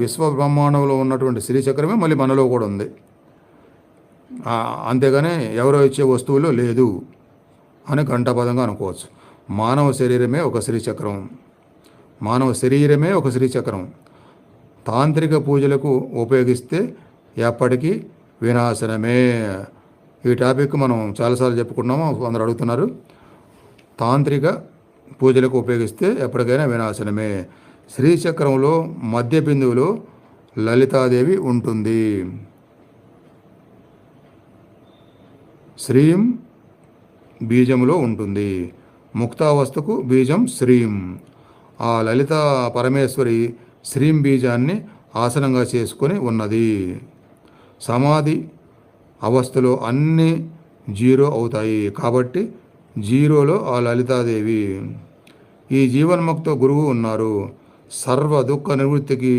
విశ్వ బ్రహ్మాండంలో ఉన్నటువంటి శ్రీచక్రమే మళ్ళీ మనలో కూడా ఉంది. అంతేగాని ఎవరో ఇచ్చే వస్తువులు లేదు అని ఘంటాపదంగా అనుకోవచ్చు. మానవ శరీరమే ఒక శ్రీచక్రం. మానవ శరీరమే ఒక శ్రీచక్రం. తాంత్రిక పూజలకు ఉపయోగిస్తే ఎప్పటికీ వినాశనమే. ఈ టాపిక్ మనం చాలాసార్లు చెప్పుకున్నాము, అందరూ అడుగుతున్నారు. తాంత్రిక పూజలకు ఉపయోగిస్తే ఎప్పటికైనా వినాశనమే. శ్రీచక్రంలో మధ్య బిందువులో లలితాదేవి ఉంటుంది. శ్రీం బీజములో ఉంటుంది. ముక్తావస్థకు బీజం శ్రీం. ఆ లలిత పరమేశ్వరి శ్రీం బీజాన్ని ఆసనంగా చేసుకొని ఉన్నది. సమాధి అవస్థలో అన్నీ జీరో అవుతాయి కాబట్టి జీరోలో ఆ లలితాదేవి. ఈ జీవన్ముక్త గురువు ఉన్నారు. సర్వ దుఃఖ నివృత్తికి